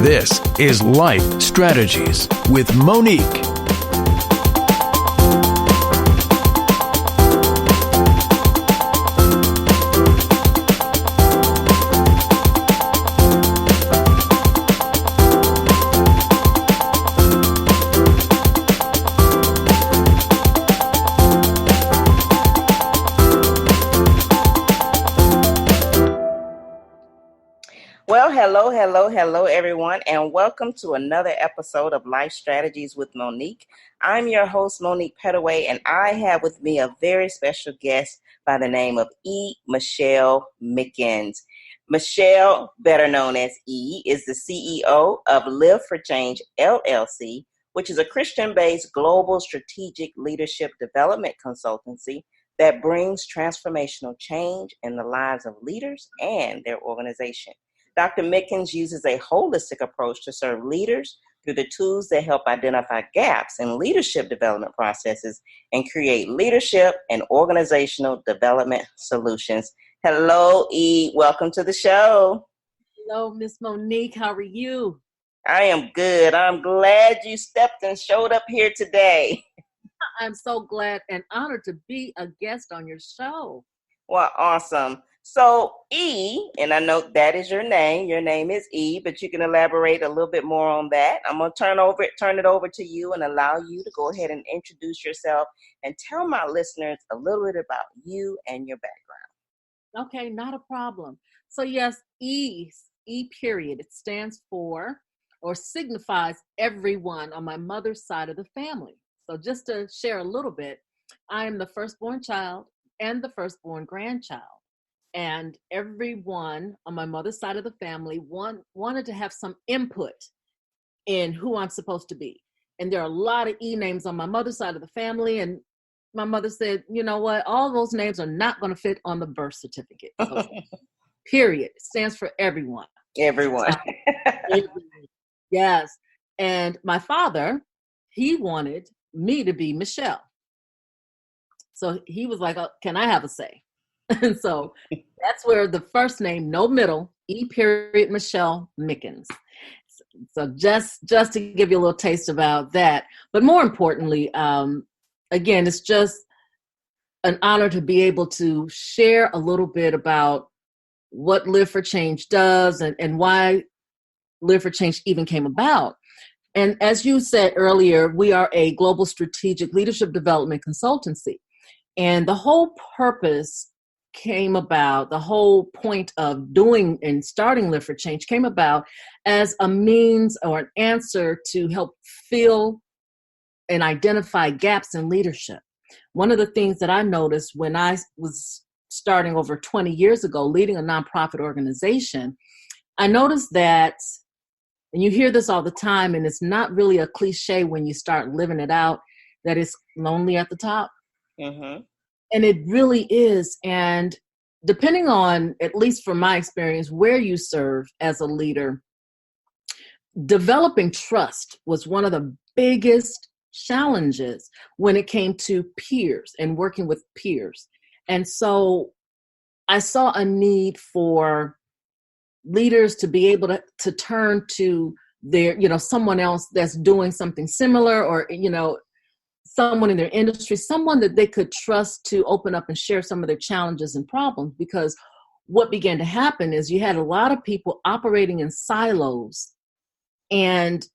This is Life Strategies with Monique. Well, hello, everyone, and welcome to another episode of Life Strategies with Monique. I'm your host, Monique Petaway, and I have with me a very special guest by the name of E. Michelle Mickens. Michelle, better known as E, is the CEO of Live for Change, LLC, which is a Christian-based global strategic leadership development consultancy that brings transformational change in the lives of leaders and their organization. Dr. Mickens uses a holistic approach to serve leaders through the tools that help identify gaps in leadership development processes and create leadership and organizational development solutions. Hello, E. Welcome to the show. Hello, Miss Monique. How are you? I am good. I'm glad you stepped and showed up here today. I'm so glad and honored to be a guest on your show. Well, awesome. So E, and I know that is your name. Your name is E, but you can elaborate a little bit more on that. I'm going to turn it over to you and allow you to go ahead and introduce yourself and tell my listeners a little bit about you and your background. Okay, not a problem. So yes, E period. It stands for or signifies everyone on my mother's side of the family. So just to share a little bit, I am the firstborn child and the firstborn grandchild. And everyone on my mother's side of the family wanted to have some input in who I'm supposed to be. And there are a lot of E names on my mother's side of the family. And my mother said, you know what? All those names are not going to fit on the birth certificate. So, period. It stands for everyone. Everyone. Yes. And my father, he wanted me to be Michelle. So he was like, can I have a say? And so that's where the first name, no middle, E period Michelle Mickens. So just to give you a little taste about that. But more importantly, again, it's just an honor to be able to share a little bit about what Live for Change does and why Live for Change even came about. And as you said earlier, we are a global strategic leadership development consultancy. And the whole purpose came about, the whole point of doing and starting Live for Change came about as a means or an answer to help fill and identify gaps in leadership. One of the things that I noticed when I was starting over 20 years ago, leading a nonprofit organization, I noticed that, and you hear this all the time, and it's not really a cliche when you start living it out, that it's lonely at the top. Mm-hmm. And it really is. And depending on, at least from my experience, where you serve as a leader, developing trust was one of the biggest challenges when it came to peers and working with peers. And so I saw a need for leaders to be able to turn to their, someone else that's doing something similar or, someone in their industry, someone that they could trust to open up and share some of their challenges and problems. Because what began to happen is you had a lot of people operating in silos and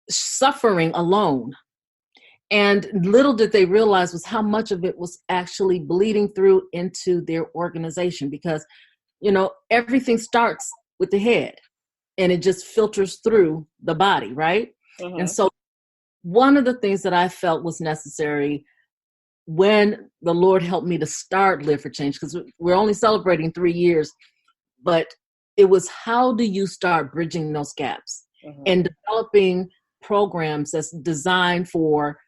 suffering alone. And little did they realize was how much of it was actually bleeding through into their organization. Because, everything starts with the head and it just filters through the body, right? Mm-hmm. And so one of the things that I felt was necessary when the Lord helped me to start Live for Change, because we're only celebrating 3 years, but it was how do you start bridging those gaps and developing programs that's designed for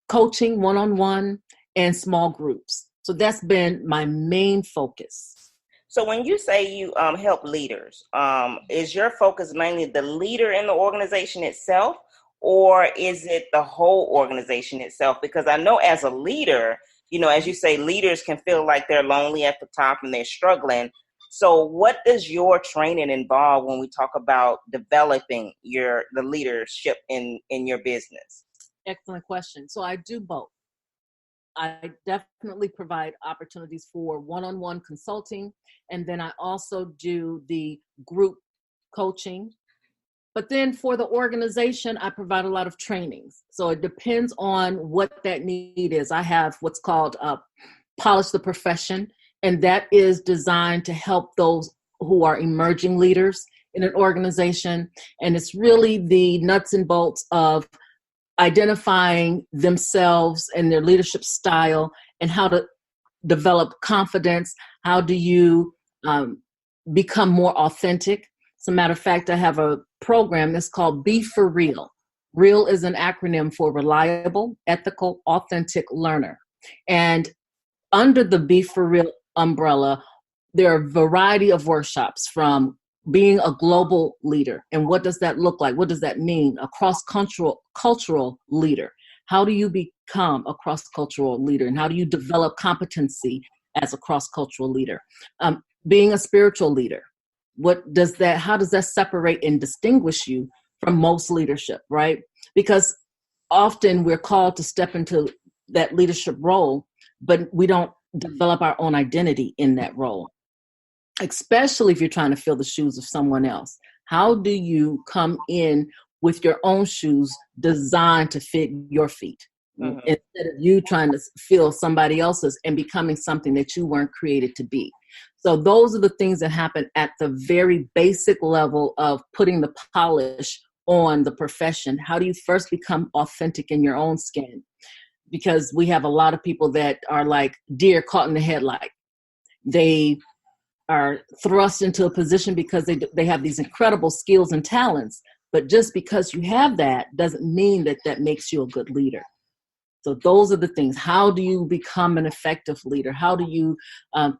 coaching one-on-one and small groups. So that's been my main focus. So when you say you help leaders, is your focus mainly the leader in the organization itself? Or is it the whole organization itself? Because I know as a leader, as you say, leaders can feel like they're lonely at the top and they're struggling. So what does your training involve when we talk about developing the leadership in your business? Excellent question. So I do both. I definitely provide opportunities for one-on-one consulting, and then I also do the group coaching. But then for the organization, I provide a lot of trainings. So it depends on what that need is. I have what's called Polish the Profession, and that is designed to help those who are emerging leaders in an organization. And it's really the nuts and bolts of identifying themselves and their leadership style and how to develop confidence. How do you become more authentic? As a matter of fact, I have a program that's called Be For Real. REAL is an acronym for reliable, ethical, authentic learner. And under the Be For Real umbrella, there are a variety of workshops, from being a global leader. And what does that look like? What does that mean? A cross-cultural leader. How do you become a cross-cultural leader? And how do you develop competency as a cross-cultural leader? Being a spiritual leader. How does that separate and distinguish you from most leadership, right? Because often we're called to step into that leadership role, but we don't develop our own identity in that role, especially if you're trying to fill the shoes of someone else. How do you come in with your own shoes designed to fit your feet, instead of you trying to fill somebody else's and becoming something that you weren't created to be? So those are the things that happen at the very basic level of putting the polish on the profession. How do you first become authentic in your own skin? Because we have a lot of people that are like deer caught in the headlight. They are thrust into a position because they have these incredible skills and talents, but just because you have that doesn't mean that makes you a good leader. So those are the things. How do you become an effective leader? How do you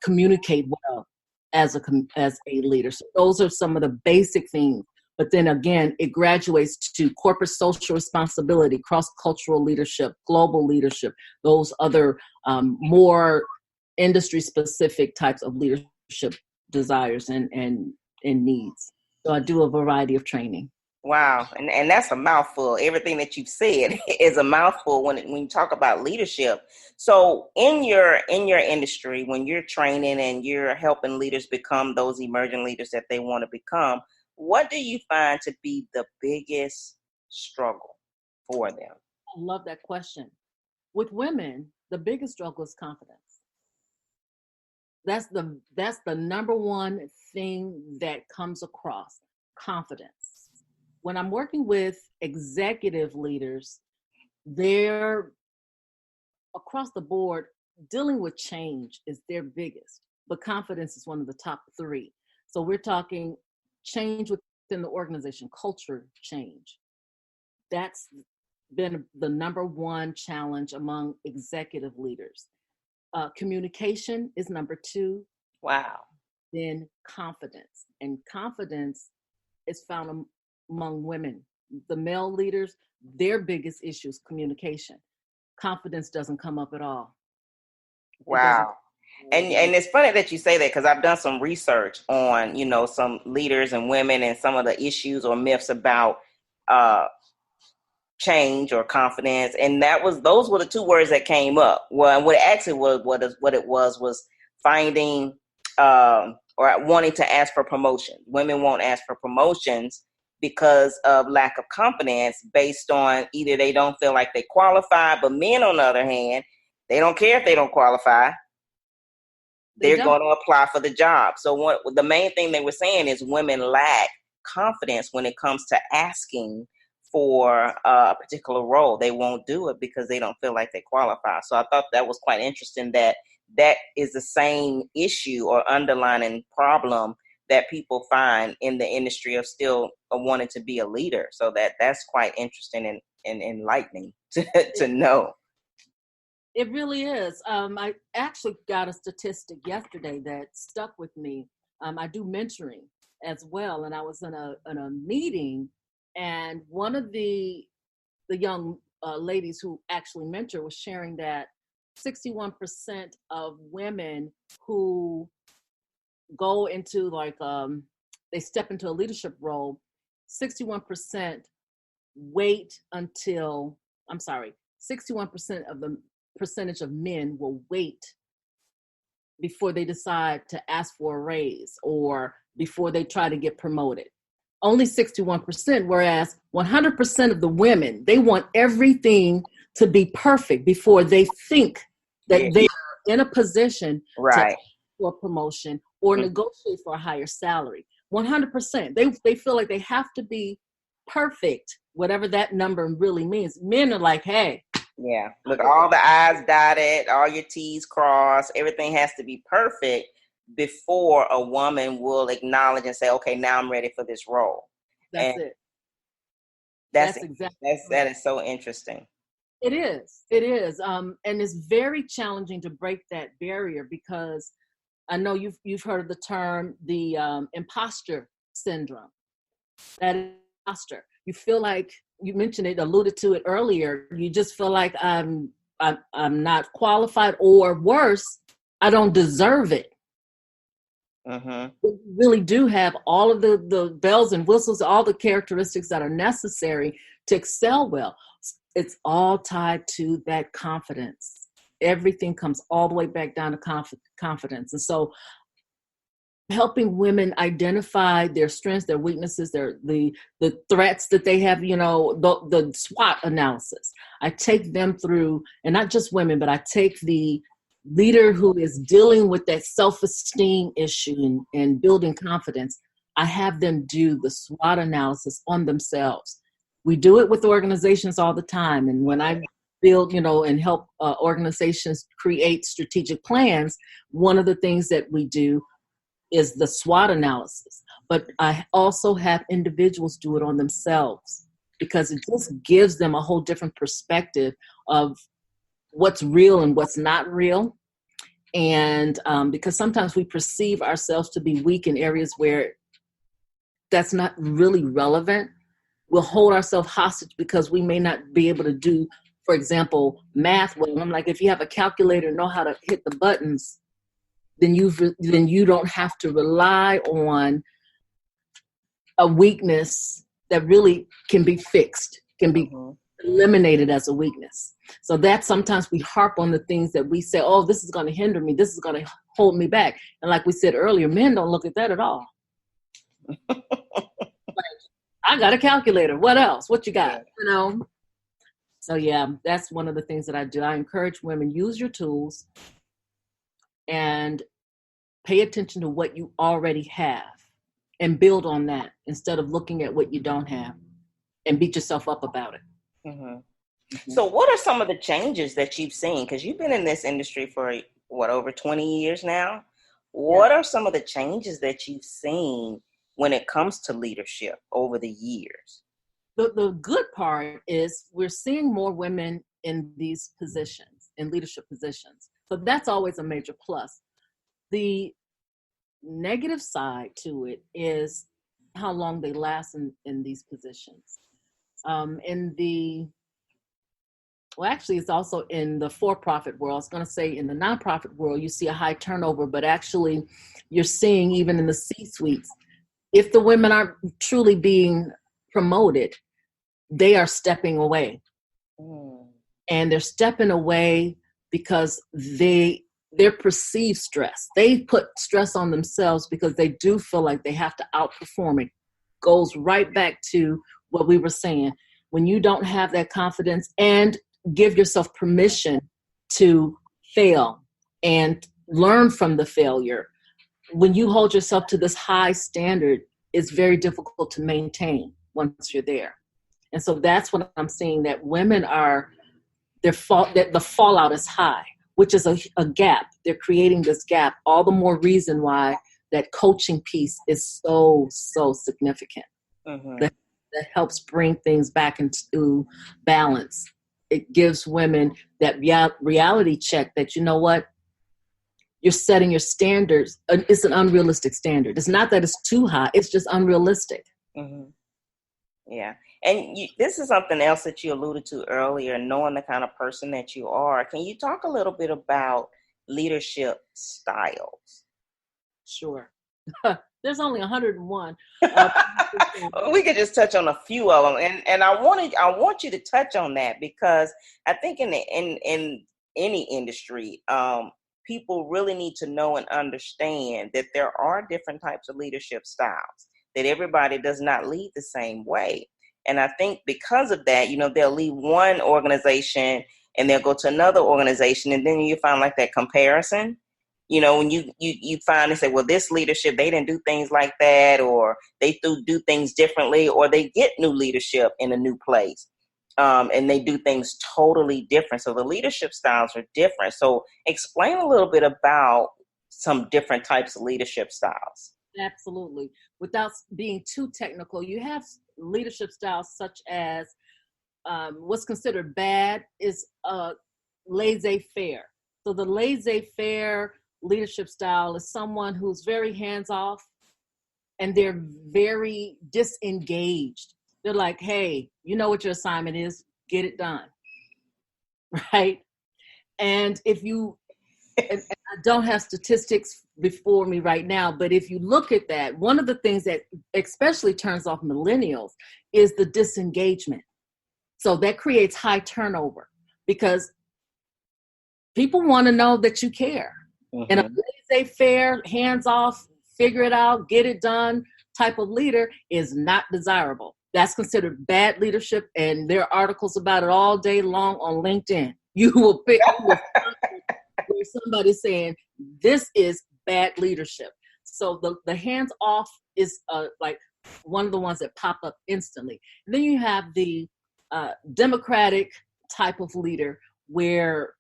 communicate well as a leader? So those are some of the basic things. But then again, it graduates to corporate social responsibility, cross-cultural leadership, global leadership, those other more industry-specific types of leadership desires and needs. So I do a variety of training. Wow. And that's a mouthful. Everything that you've said is a mouthful when you talk about leadership. So in your industry, when you're training and you're helping leaders become those emerging leaders that they want to become, what do you find to be the biggest struggle for them? I love that question. With women, the biggest struggle is confidence. That's the number one thing that comes across, confidence. When I'm working with executive leaders, they're across the board, dealing with change is their biggest, but confidence is one of the top three. So we're talking change within the organization, culture change. That's been the number one challenge among executive leaders. Communication is number two. Wow. Then confidence. And confidence is found among women. The male leaders, their biggest issue is communication. Confidence doesn't come up at all. Wow. And it's funny that you say that, because I've done some research on, some leaders and women and some of the issues or myths about change or confidence, and those were the two words that came up. Well, and what actually what it was finding or wanting to ask for promotion. Women won't ask for promotions because of lack of confidence, based on either they don't feel like they qualify, but men, on the other hand, they don't care if they don't qualify. They're going to apply for the job. So the main thing they were saying is women lack confidence when it comes to asking for a particular role. They won't do it because they don't feel like they qualify. So I thought that was quite interesting, that is the same issue or underlying problem that people find in the industry of still wanting to be a leader. So that's quite interesting and enlightening to know. It really is. I actually got a statistic yesterday that stuck with me. I do mentoring as well, and I was in a meeting, and one of the young ladies who actually mentor was sharing that 61% of women who go into like, they step into a leadership role, 61% wait until, 61% of the percentage of men will wait before they decide to ask for a raise or before they try to get promoted. Only 61%, whereas 100% of the women, they want everything to be perfect before they think that they're in a position to ask for a promotion or negotiate for a higher salary. 100%. They feel like they have to be perfect, whatever that number really means. Men are like, hey. Yeah. Look, all the I's dotted, all your T's crossed, everything has to be perfect before a woman will acknowledge and say, okay, now I'm ready for this role. That's it. That's exactly that is so interesting. It is. It is. And it's very challenging to break that barrier because I know you've heard of the term, the imposter syndrome. That imposter. You feel like, you mentioned it, alluded to it earlier. You just feel like I'm not qualified, or worse, I don't deserve it. Mm-hmm. You really do have all of the bells and whistles, all the characteristics that are necessary to excel well. It's all tied to that confidence. Everything comes all the way back down to confidence. And so helping women identify their strengths, their weaknesses, the threats that they have, the SWOT analysis. I take them through, and not just women, but I take the leader who is dealing with that self-esteem issue and building confidence. I have them do the SWOT analysis on themselves. We do it with organizations all the time. And when I build, and help organizations create strategic plans, one of the things that we do is the SWOT analysis. But I also have individuals do it on themselves because it just gives them a whole different perspective of what's real and what's not real. And because sometimes we perceive ourselves to be weak in areas where that's not really relevant, we'll hold ourselves hostage because we may not be able to do, for example, math well. I'm like, if you have a calculator and know how to hit the buttons, then you don't have to rely on a weakness that really can be fixed, can be eliminated as a weakness. So that sometimes we harp on the things that we say, oh, this is going to hinder me, this is going to hold me back. And like we said earlier, men don't look at that at all. Like, I got a calculator. What else? What you got? So yeah, that's one of the things that I do. I encourage women, use your tools and pay attention to what you already have and build on that instead of looking at what you don't have and beat yourself up about it. Mm-hmm. So what are some of the changes that you've seen? Because you've been in this industry for, over 20 years now? What are some of the changes that you've seen when it comes to leadership over the years? The good part is we're seeing more women in these positions, in leadership positions. So that's always a major plus. The negative side to it is how long they last in these positions. Actually, it's also in the for-profit world. I was going to say in the nonprofit world, you see a high turnover, but actually you're seeing even in the C-suites, if the women aren't truly being promoted, they are stepping away. And they're stepping away because their perceived stress. They put stress on themselves because they do feel like they have to outperform. It goes right back to what we were saying. When you don't have that confidence and give yourself permission to fail and learn from the failure, when you hold yourself to this high standard, it's very difficult to maintain once you're there. And so that's what I'm seeing, that women that the fallout is high, which is a gap. They're creating this gap. All the more reason why that coaching piece is so significant. That helps bring things back into balance. It gives women that reality check that, you know what, you're setting your standards. It's an unrealistic standard. It's not that it's too high. It's just unrealistic. Yeah. And this is something else that you alluded to earlier, knowing the kind of person that you are. Can you talk a little bit about leadership styles? Sure. There's only 101. We could just touch on a few of them, and I want you to touch on that, because I think in any industry, people really need to know and understand that there are different types of leadership styles, that everybody does not lead the same way. And I think because of that, they'll leave one organization and they'll go to another organization, and then you find like that comparison. When you find and say, well, this leadership, they didn't do things like that, or they do things differently, or they get new leadership in a new place, and they do things totally different. So the leadership styles are different. So explain a little bit about some different types of leadership styles. Absolutely. Without being too technical, you have leadership styles such as what's considered bad is laissez-faire. So the laissez-faire leadership style is someone who's very hands-off and they're very disengaged. They're like, hey, you know what your assignment is, get it done, right? And if you, and I don't have statistics before me right now, but if you look at that, one of the things that especially turns off millennials is the disengagement. So that creates high turnover because people want to know that you care. Mm-hmm. And a laissez-faire, hands-off, figure it out, get it done type of leader is not desirable. That's considered bad leadership, and there are articles about it all day long on LinkedIn. You will pick where somebody's saying this is bad leadership. So the hands-off is like one of the ones that pop up instantly. And then you have the democratic type of leader where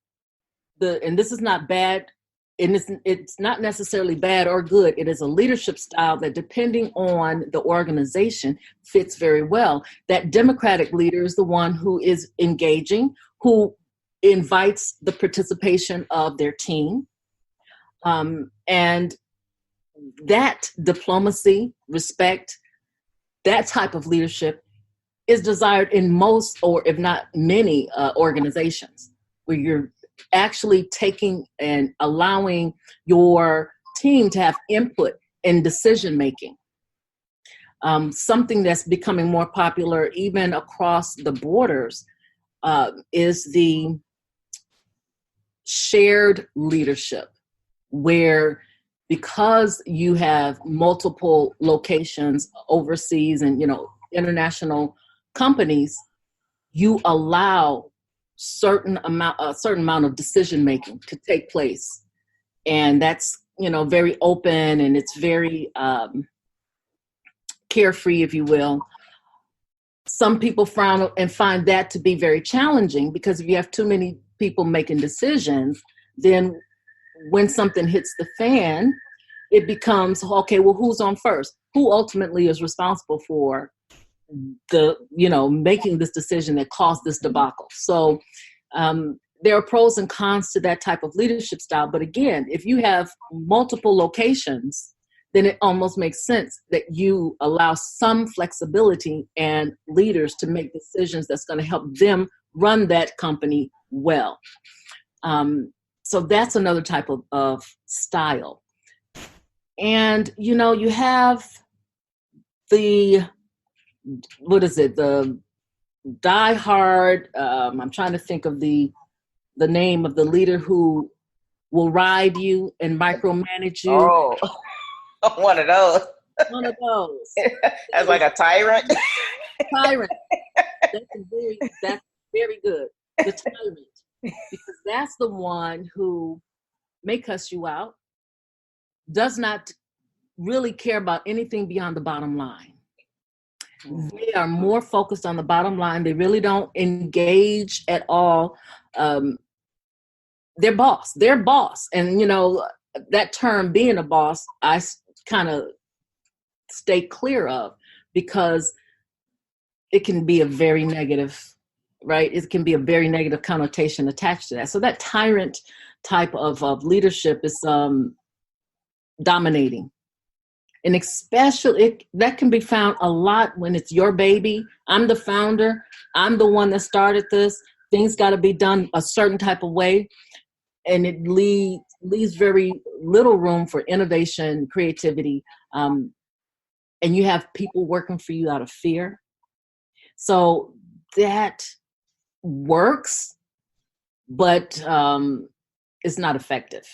and this is not bad, and it's not necessarily bad or good. It is a leadership style that, depending on the organization, fits very well. That democratic leader is the one who is engaging, who invites the participation of their team. And that diplomacy, respect, that type of leadership is desired in most, or if not many, organizations, where you're actually taking and allowing your team to have input in decision making. Something that's becoming more popular even across the borders is the shared leadership, where because you have multiple locations overseas and international companies, you allow a certain amount of decision making to take place, and that's very open, and it's very carefree, if you will. Some people frown and find that to be very challenging, because if you have too many people making decisions, then when something hits the fan, it becomes, okay, well, who's on first? Who ultimately is responsible for making this decision that caused this debacle? So there are pros and cons to that type of leadership style. But again, if you have multiple locations, then it almost makes sense that you allow some flexibility and leaders to make decisions that's going to help them run that company well. So that's another type of style. And, you have the diehard, I'm trying to think of the name of the leader who will ride you and micromanage you. Oh, one of those. One of those. That's like a tyrant. Tyrant. That's very good. The tyrant. Because that's the one who may cuss you out, does not really care about anything beyond the bottom line. They are more focused on the bottom line. They really don't engage at all. Their boss. And, that term being a boss, I kind of stay clear of, because it can be a very negative, right? It can be a very negative connotation attached to that. So that tyrant type of leadership is dominating. And especially that can be found a lot when it's your baby. I'm the founder. I'm the one that started this. Things got to be done a certain type of way. And it leaves very little room for innovation, creativity, and you have people working for you out of fear. So that works, but it's not effective.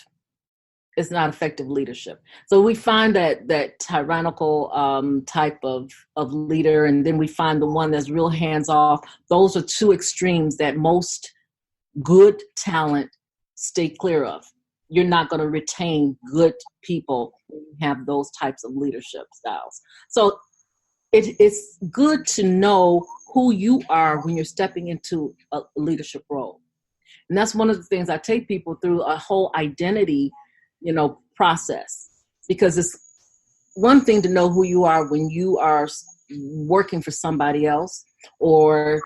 It's not effective leadership. So we find that tyrannical type of leader, and then we find the one that's real hands off. Those are two extremes that most good talent stay clear of. You're not going to retain good people when you have those types of leadership styles. So it's good to know who you are when you're stepping into a leadership role. And that's one of the things I take people through, a whole identity, process, because it's one thing to know who you are when you are working for somebody else, or,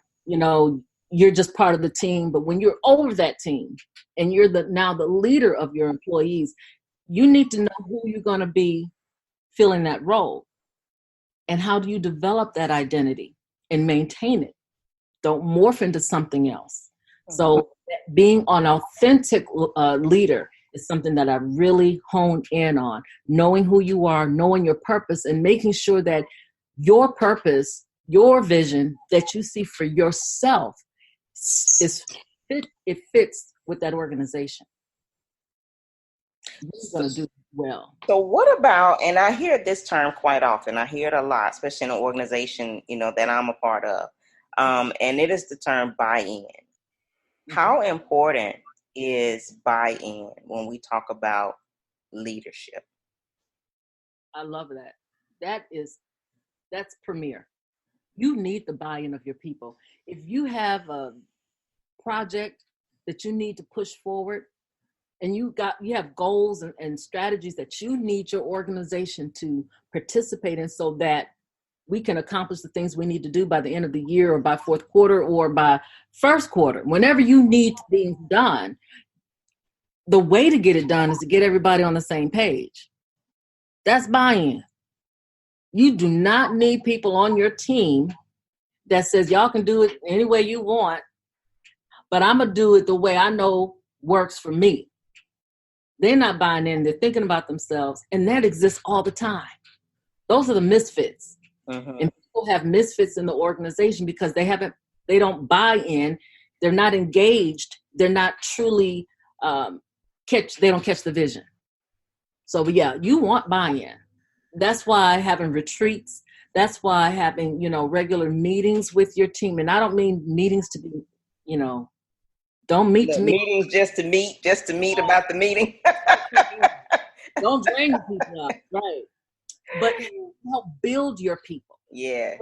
you're just part of the team. But when you're over that team and you're now the leader of your employees, you need to know who you're going to be filling that role. And how do you develop that identity and maintain it? Don't morph into something else. So being an authentic leader is something that I really hone in on. Knowing who you are, knowing your purpose, and making sure that your purpose, your vision that you see for yourself it fits with that organization. You're going to do well. So what about, and I hear this term quite often, I hear it a lot, especially in an organization, that I'm a part of, and it is the term buy-in. How important is buy-in when we talk about leadership? I love that. That's premier. You need the buy-in of your people. If you have a project that you need to push forward, and you have goals and strategies that you need your organization to participate in, so that we can accomplish the things we need to do by the end of the year, or by fourth quarter, or by first quarter, whenever you need things done. The way to get it done is to get everybody on the same page. That's buy-in. You do not need people on your team that says y'all can do it any way you want, but I'm going to do it the way I know works for me. They're not buying in. They're thinking about themselves. And that exists all the time. Those are the misfits. And people have misfits in the organization because they don't buy in. They're not engaged. They're not truly they don't catch the vision. So yeah, you want buy-in. That's why having retreats, that's why having, regular meetings with your team. And I don't mean meetings to be, don't meet to meet. Meetings just to meet about the meeting. Don't drain people up, right? But help build your people. Yes.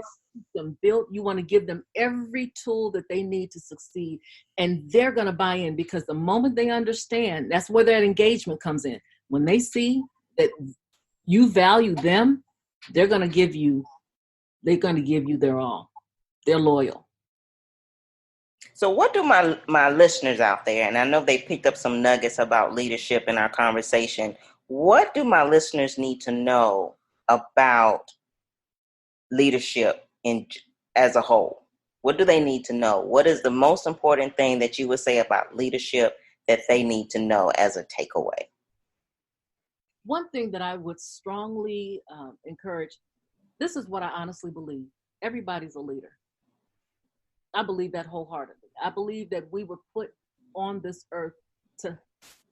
You want to give them every tool that they need to succeed, and they're going to buy in, because the moment they understand, that's where that engagement comes in. When they see that you value them, they're going to give you their all. They're loyal. So what do my listeners out there, and I know they picked up some nuggets about leadership in our conversation, what do my listeners need to know about leadership as a whole? What do they need to know? What is the most important thing that you would say about leadership that they need to know as a takeaway? One thing that I would strongly encourage, this is what I honestly believe. Everybody's a leader. I believe that wholeheartedly. I believe that we were put on this earth to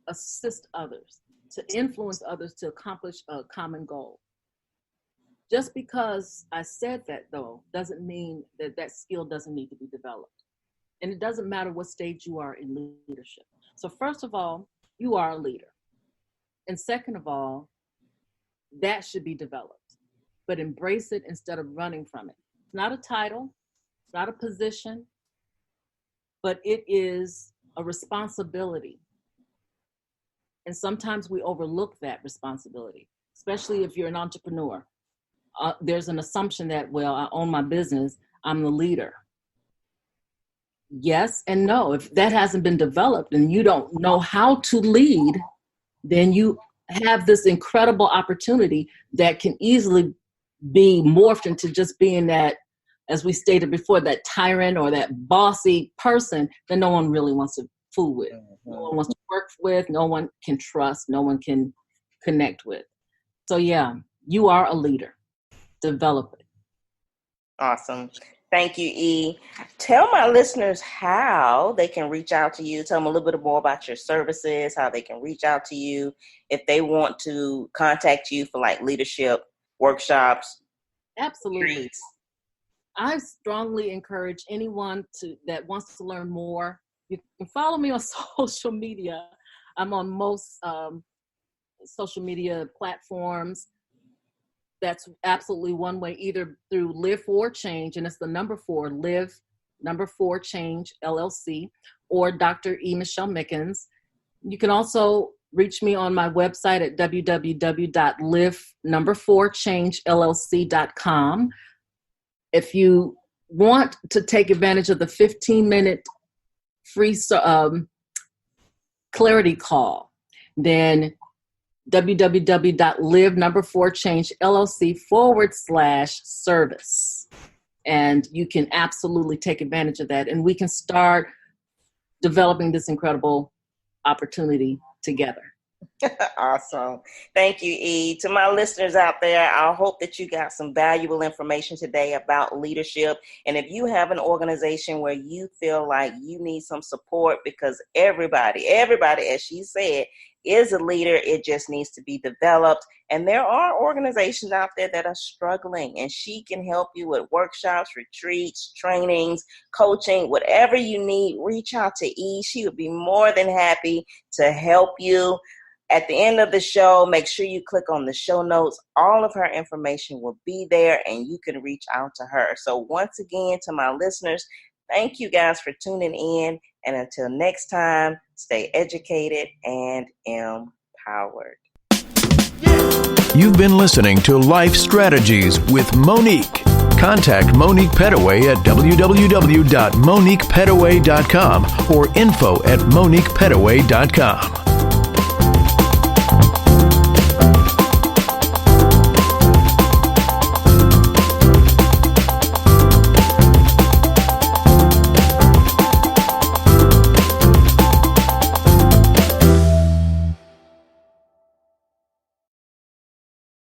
assist others, to influence others to accomplish a common goal. Just because I said that, though, doesn't mean that skill doesn't need to be developed. And it doesn't matter what stage you are in leadership. So first of all, you are a leader. And second of all, that should be developed. But embrace it instead of running from it. It's not a title. It's not a position. But it is a responsibility. And sometimes we overlook that responsibility, especially if you're an entrepreneur. There's an assumption that, well, I own my business, I'm the leader. Yes and no. If that hasn't been developed and you don't know how to lead, then you have this incredible opportunity that can easily be morphed into just being that, as we stated before, that tyrant or that bossy person that no one really wants to fool with. No one wants to work with, no one can trust, no one can connect with. So yeah, you are a leader. Develop it. Awesome. Thank you, E. Tell my listeners how they can reach out to you. Tell them a little bit more about your services, how they can reach out to you if they want to contact you for like leadership workshops. Absolutely. Treats. I strongly encourage anyone that wants to learn more. You can follow me on social media. I'm on most social media platforms. That's absolutely one way, either through Live for Change, and it's the number 4, Live, number 4 Change, LLC, or Dr. E. Michelle Mickens. You can also reach me on my website at www.live4changellc.com. If you want to take advantage of the 15-minute free clarity call, then www.live4changellc.com/service. And you can absolutely take advantage of that. And we can start developing this incredible opportunity together. Awesome. Thank you, E. To my listeners out there, I hope that you got some valuable information today about leadership. And if you have an organization where you feel like you need some support, because everybody, as she said, is a leader, it just needs to be developed. And there are organizations out there that are struggling, and she can help you with workshops, retreats, trainings, coaching, whatever you need. Reach out to E. She would be more than happy to help you. At the end of the show, make sure you click on the show notes. All of her information will be there, and you can reach out to her. So once again, to my listeners, thank you guys for tuning in. And until next time, stay educated and empowered. You've been listening to Life Strategies with Monique. Contact Monique Pettaway at www.moniquepettaway.com or info@moniquepettaway.com.